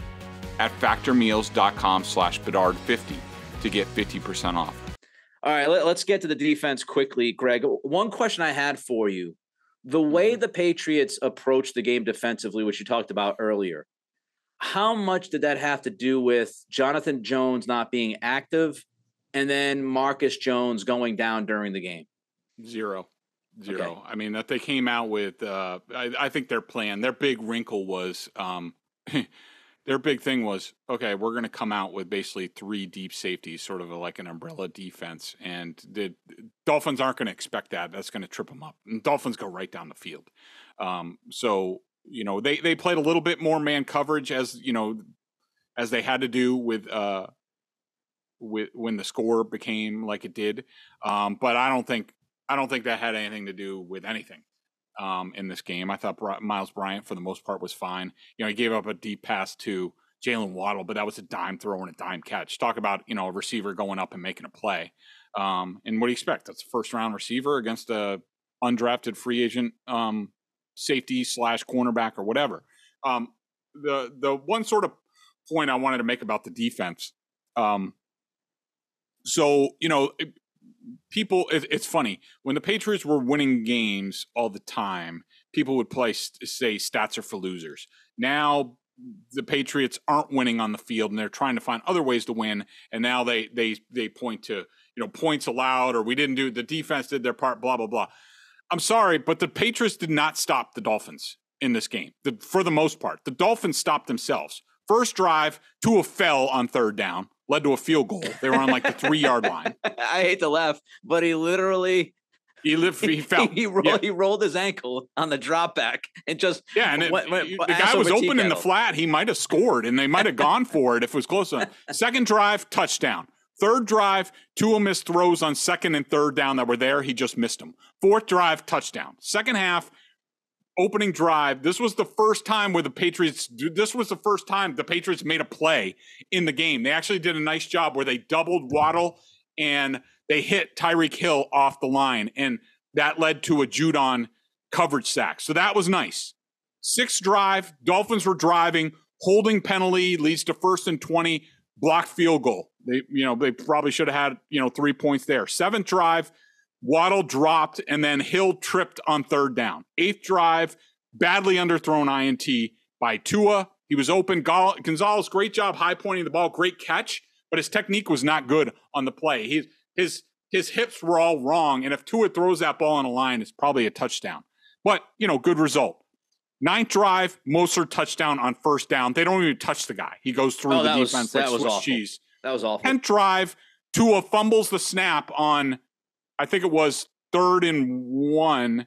at factormeals.com/Bedard50 to get 50% off. All right, let's get to the defense quickly, Greg. One question I had for you. The way the Patriots approached the game defensively, which you talked about earlier, how much did that have to do with Jonathan Jones not being active and then Marcus Jones going down during the game? Zero. Okay. I mean, that they came out with, I think their plan, their big wrinkle was, their big thing was, okay, we're going to come out with basically 3 deep safeties, sort of like an umbrella defense. And the Dolphins aren't going to expect that. That's going to trip them up. And Dolphins go right down the field. So, they played a little bit more man coverage as they had to do with when the score became like it did. But I don't think that had anything to do with anything in this game. I thought Miles Bryant, for the most part, was fine. He gave up a deep pass to Jalen Waddle, but that was a dime throw and a dime catch. Talk about, a receiver going up and making a play. And what do you expect? That's a first-round receiver against a undrafted free agent safety / cornerback or whatever. The one sort of point I wanted to make about the defense. People, it's funny. When the Patriots were winning games all the time, people would say stats are for losers. Now the Patriots aren't winning on the field, and they're trying to find other ways to win. And now they point to points allowed, or we didn't do, the defense did their part, blah blah blah. I'm sorry, but the Patriots did not stop the Dolphins in this game. For the most part, the Dolphins stopped themselves. First drive, Tua fell on 3rd down. Led to a field goal. They were on like the 3-yard line. I hate to laugh, but he literally He fell. He rolled his ankle on the drop back and just and the guy was open in the flat. He might have scored, and they might have gone for it if it was close enough. Second drive, touchdown. Third drive, Tua missed throws on second and third down that were there. He just missed them. Fourth drive, touchdown. Second half, opening drive. This was the first time the Patriots made a play in the game. They actually did a nice job where they doubled Waddle and they hit Tyreek Hill off the line, and that led to a Judon coverage sack. So that was nice. Sixth drive, Dolphins were driving, holding penalty leads to 1st and 20, blocked field goal. They probably should have had 3 points there. Seventh drive, Waddle dropped, and then Hill tripped on third down. Eighth drive, badly underthrown INT by Tua. He was open. Gonzalez, great job high pointing the ball, great catch, but his technique was not good on the play. His hips were all wrong, and if Tua throws that ball on a line, it's probably a touchdown. But, good result. Ninth drive, Mostert touchdown on first down. They don't even touch the guy. He goes through the defense like Swiss cheese. That was awful. 10th drive, Tua fumbles the snap on, I think it was 3rd and 1,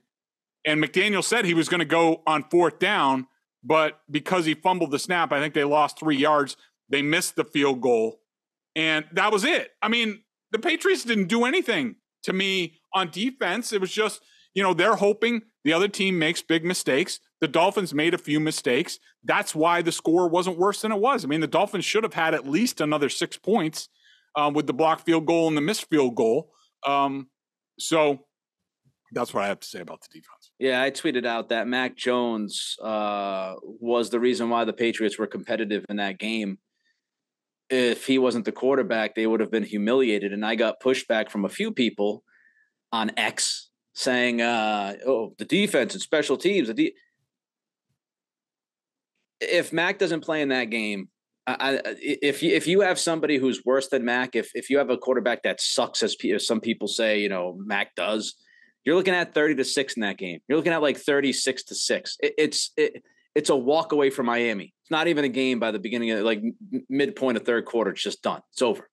and McDaniel said he was going to go on 4th down, but because he fumbled the snap, I think they lost 3 yards. They missed the field goal, and that was it. I mean, the Patriots didn't do anything to me on defense. It was just, they're hoping the other team makes big mistakes. The Dolphins made a few mistakes. That's why the score wasn't worse than it was. I mean, the Dolphins should have had at least another 6 points with the blocked field goal and the missed field goal. So that's what I have to say about the defense. Yeah, I tweeted out that Mac Jones was the reason why the Patriots were competitive in that game. If he wasn't the quarterback, they would have been humiliated. And I got pushback from a few people on X saying, the defense and special teams. If Mac doesn't play in that game, if you have somebody who's worse than Mac, if you have a quarterback that sucks, as some people say, Mac does, you're looking at 30-6 in that game. You're looking at like 36-6. It's a walk away from Miami. It's not even a game by the beginning of midpoint of third quarter. It's just done. It's over.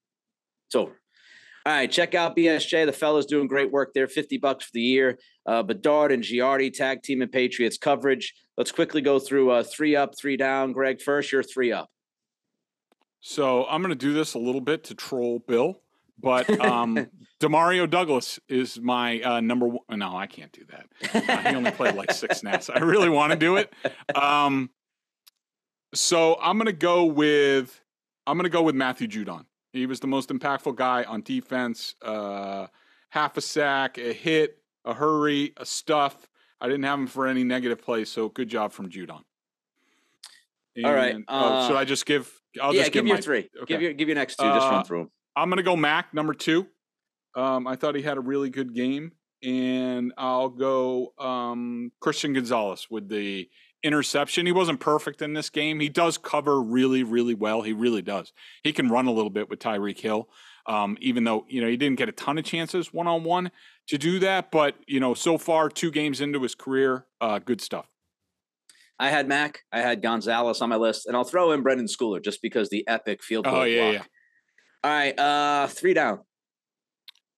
All right, check out BSJ. The fellas doing great work there. $50 for the year. Bedard and Giardi tag team and Patriots coverage. Let's quickly go through 3 up, 3 down. Greg, first, you're 3 up. So I'm going to do this a little bit to troll Bill, but Demario Douglas is my number one. No, I can't do that. He only played like 6 snaps. I really want to do it. So I'm going to go with Matthew Judon. He was the most impactful guy on defense. Half a sack, a hit, a hurry, a stuff. I didn't have him for any negative plays, so good job from Judon. All right. Should I just give? Give your 3. Okay. Give your next 2. Just run through them. I'm going to go Mac, number 2. I thought he had a really good game, and I'll go Christian Gonzalez with the interception. He wasn't perfect in this game. He does cover really, really well. He really does. He can run a little bit with Tyreek Hill, even though, he didn't get a ton of chances one-on-one to do that. But, so far, 2 games into his career, good stuff. I had Mac. I had Gonzalez on my list. And I'll throw in Brendan Schooler just because the epic field goal block. Yeah. All right, 3 down.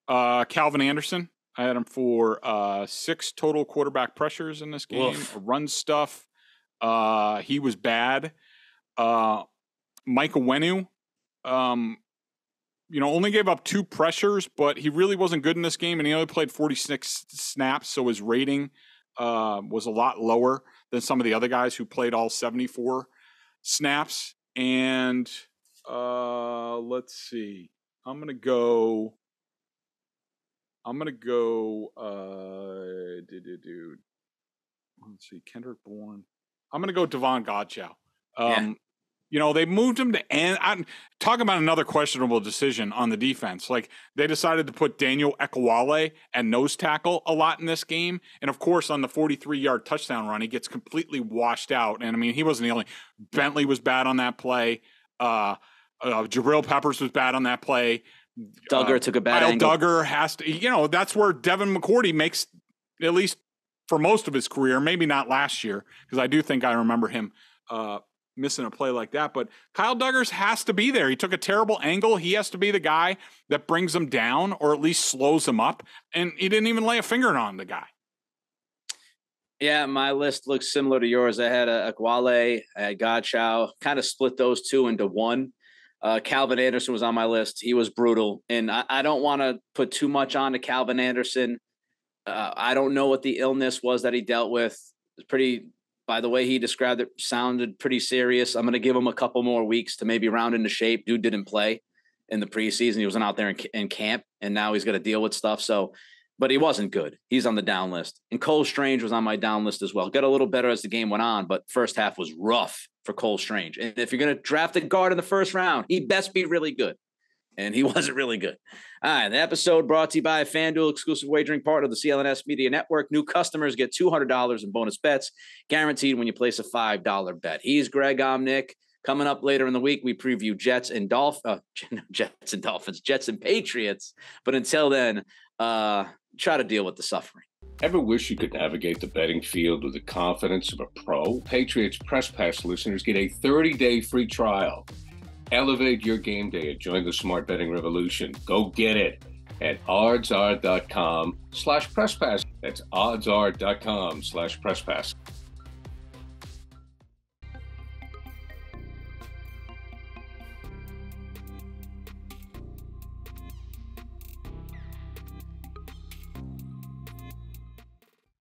Calvin Anderson. I had him for 6 total quarterback pressures in this game. Run stuff. He was bad. Micah Wenu, only gave up 2 pressures, but he really wasn't good in this game, and he only played 46 snaps, so his rating was a lot lower than some of the other guys who played all 74 snaps. And let's see. I'm gonna go. Let's see. Kendrick Bourne. I'm gonna go Devon Godchow. They moved him to end. I'm talking about another questionable decision on the defense. Like, they decided to put Daniel Ekuwale at nose tackle a lot in this game. And, of course, on the 43-yard touchdown run, he gets completely washed out. And, I mean, he wasn't the only. Bentley was bad on that play. Jabril Peppers was bad on that play. Duggar took a bad angle. Duggar has to, that's where Devin McCourty makes, at least for most of his career, maybe not last year, because I do think I remember him missing a play like that. But Kyle Duggars has to be there. He took a terrible angle. He has to be the guy that brings him down or at least slows him up. And he didn't even lay a finger on the guy. Yeah, my list looks similar to yours. I had Aguale, I had Godchow, kind of split those two into one. Calvin Anderson was on my list. He was brutal. And I don't want to put too much on to Calvin Anderson. I don't know what the illness was that he dealt with. It's pretty, by the way he described it, sounded pretty serious. I'm going to give him a couple more weeks to maybe round into shape. Dude didn't play in the preseason. He wasn't out there in camp, and now he's got to deal with stuff. So, but he wasn't good. He's on the down list. And Cole Strange was on my down list as well. Got a little better as the game went on, but first half was rough for Cole Strange. And if you're going to draft a guard in the first round, he best be really good. And he wasn't really good. All right, the episode brought to you by FanDuel, exclusive wagering partner of the CLNS Media Network. New customers get $200 in bonus bets, guaranteed when you place a $5 bet. He's Greg, I'm Nick. Coming up later in the week, we preview Jets and Dolphins, Jets and Patriots. But until then, try to deal with the suffering. Ever wish you could navigate the betting field with the confidence of a pro? Patriots Press Pass listeners get a 30-day free trial. Elevate your game day and join the smart betting revolution. Go get it at oddsr.com/presspass. That's oddsr.com/presspass.